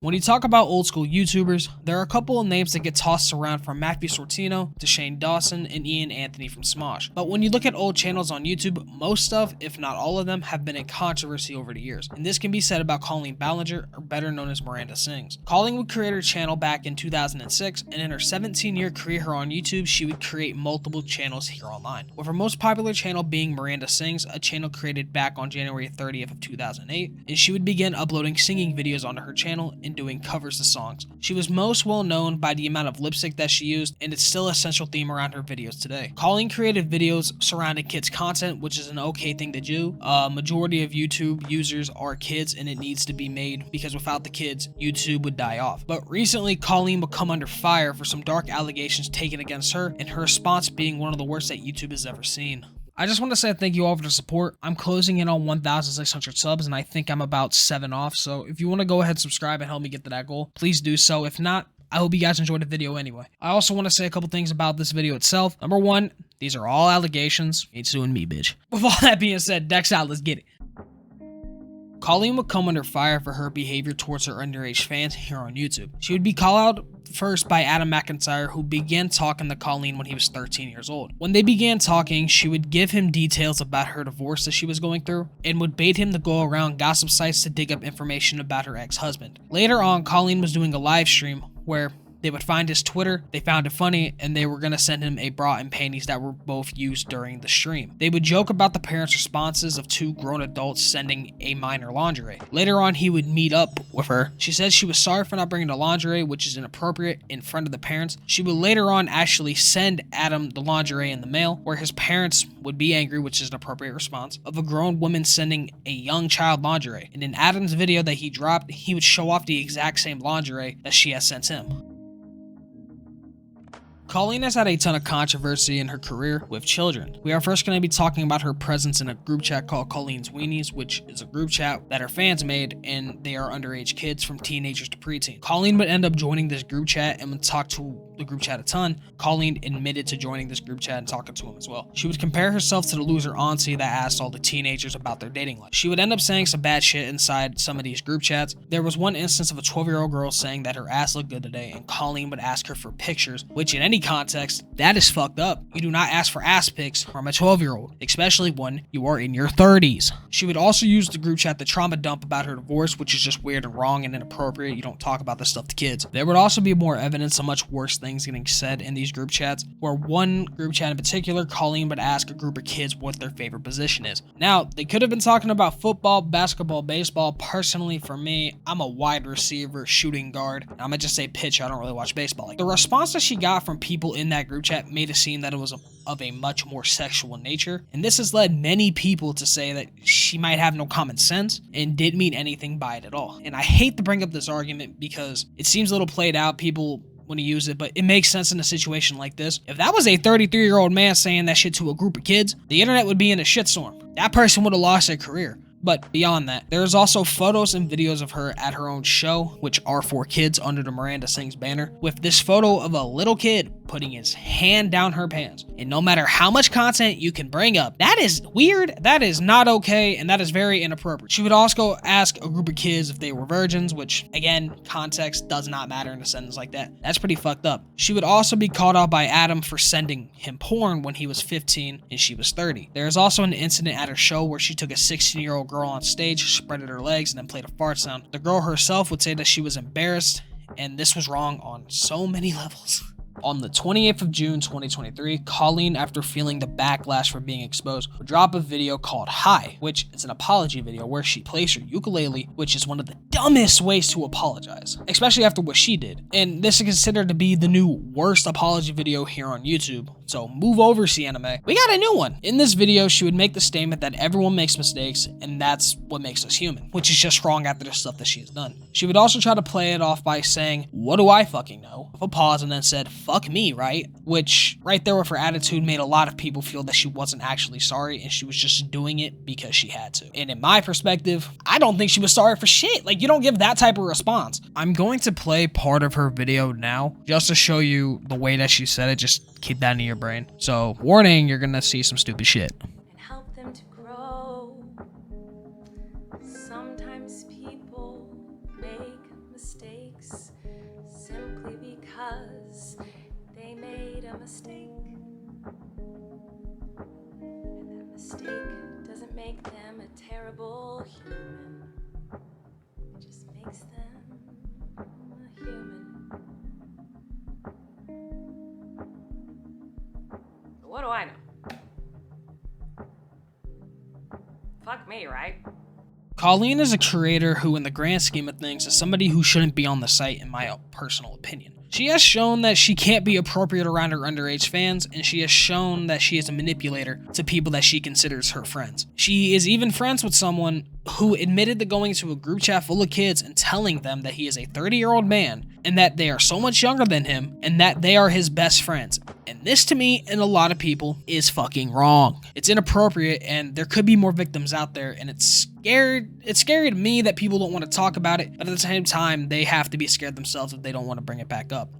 When you talk about old school YouTubers, there are a couple of names that get tossed around from Matthew Sortino to Shane Dawson and Ian Anthony from Smosh. But when you look at old channels on YouTube, most of, if not all of them, have been in controversy over the years. And this can be said about Colleen Ballinger, or better known as Miranda Sings. Colleen would create her channel back in 2006, and in her 17-year career here on YouTube, she would create multiple channels here online. With her most popular channel being Miranda Sings, a channel created back on January 30th of 2008, and she would begin uploading singing videos onto her channel and doing covers of songs. She was most well known by the amount of lipstick that she used, and it's still a central theme around her videos today. Colleen created videos surrounding kids content, which is an okay thing to do. Majority of YouTube users are kids, and it needs to be made because without the kids, YouTube would die off. But recently, Colleen would come under fire for some dark allegations taken against her, and her response being one of the worst that YouTube has ever seen. I just want to say thank you all for the support. I'm closing in on 1,600 subs, and I think I'm about 7 off, so if you want to go ahead and subscribe and help me get to that goal, please do so. If not, I hope you guys enjoyed the video anyway. I also want to say a couple things about this video itself. Number one, these are all allegations. Ain't suing me, bitch. With all that being said, Dex out, let's get it. Colleen would come under fire for her behavior towards her underage fans here on YouTube. She would be called out first by Adam McIntyre, who began talking to Colleen when he was 13 years old. When they began talking, she would give him details about her divorce that she was going through, and would bait him to go around gossip sites to dig up information about her ex-husband. Later on, Colleen was doing a live stream where they would find his Twitter, they found it funny, and they were going to send him a bra and panties that were both used during the stream. They would joke about the parents' responses of 2 grown adults sending a minor lingerie. Later on, he would meet up with her. She said she was sorry for not bringing the lingerie, which is inappropriate, in front of the parents. She would later on actually send Adam the lingerie in the mail, where his parents would be angry, which is an appropriate response, of a grown woman sending a young child lingerie. And in Adam's video that he dropped, he would show off the exact same lingerie that she has sent him. Colleen has had a ton of controversy in her career with children. We are first going to be talking about her presence in a group chat called Colleen's Weenies, which is a group chat that her fans made, and they are underage kids from teenagers to preteen. Colleen would end up joining this group chat and would talk to the group chat a ton. Colleen admitted to joining this group chat and talking to him as well. She would compare herself to the loser auntie that asked all the teenagers about their dating life. She would end up saying some bad shit inside some of these group chats. There was one instance of a 12-year-old girl saying that her ass looked good today, and Colleen would ask her for pictures, which in any context, that is fucked up. You do not ask for ass pics from a 12-year-old, especially when you are in your 30s. She would also use the group chat to trauma dump about her divorce, which is just weird and wrong and inappropriate. You don't talk about this stuff to kids. There would also be more evidence of much worse things getting said in these group chats, where one group chat in particular, Colleen would ask a group of kids what their favorite position is. Now, they could have been talking about football, basketball, baseball. Personally, for me, I'm a wide receiver, shooting guard. I'm gonna just say pitcher. I don't really watch baseball. The response that she got from people in that group chat made it seem that it was of a much more sexual nature, and this has led many people to say that she might have no common sense and didn't mean anything by it at all. And I hate to bring up this argument because it seems a little played out, people when to use it, but it makes sense in a situation like this. If that was a 33-year-old man saying that shit to a group of kids, the internet would be in a shitstorm. That person would have lost their career. But beyond that, there is also photos and videos of her at her own show, which are for kids under the Miranda Sings banner, with this photo of a little kid putting his hand down her pants. And no matter how much content you can bring up, that is weird, that is not okay, and that is very inappropriate. She would also ask a group of kids if they were virgins, which, again, context does not matter in a sentence like that. That's pretty fucked up. She would also be called out by Adam for sending him porn when he was 15 and she was 30. There is also an incident at her show where she took a 16-year-old girl on stage, spreaded her legs, and then played a fart sound. The girl herself would say that she was embarrassed, and this was wrong on so many levels. On the 28th of June 2023, Colleen, after feeling the backlash for being exposed, would drop a video called Hi, which is an apology video where she plays her ukulele, which is one of the dumbest ways to apologize, especially after what she did. And this is considered to be the new worst apology video here on YouTube. So move over, CNMA. We got a new one. In this video, she would make the statement that everyone makes mistakes, and that's what makes us human, which is just wrong after the stuff that she has done. She would also try to play it off by saying, "What do I fucking know?" with a pause, and then said, "Fuck me," right? Which, right there with her attitude, made a lot of people feel that she wasn't actually sorry, and she was just doing it because she had to. And in my perspective, I don't think she was sorry for shit. Like, you don't give that type of response. I'm going to play part of her video now, just to show you the way that she said it. Just keep that in your brain. So, warning, you're gonna see some stupid shit. And help them to grow. Sometimes people make mistakes simply because they made a mistake. And that mistake doesn't make them a terrible human. It just makes them a human. But what do I know? Fuck me, right? Colleen is a creator who, in the grand scheme of things, is somebody who shouldn't be on the site, in my personal opinion. She has shown that she can't be appropriate around her underage fans, and she has shown that she is a manipulator to people that she considers her friends. She is even friends with someone who admitted to going to a group chat full of kids and telling them that he is a 30-year-old man, and that they are so much younger than him, and that they are his best friends. And this, to me, and a lot of people, is fucking wrong. It's inappropriate, and there could be more victims out there, and it's scary to me that people don't want to talk about it, but at the same time, they have to be scared themselves if they don't want to bring it back up.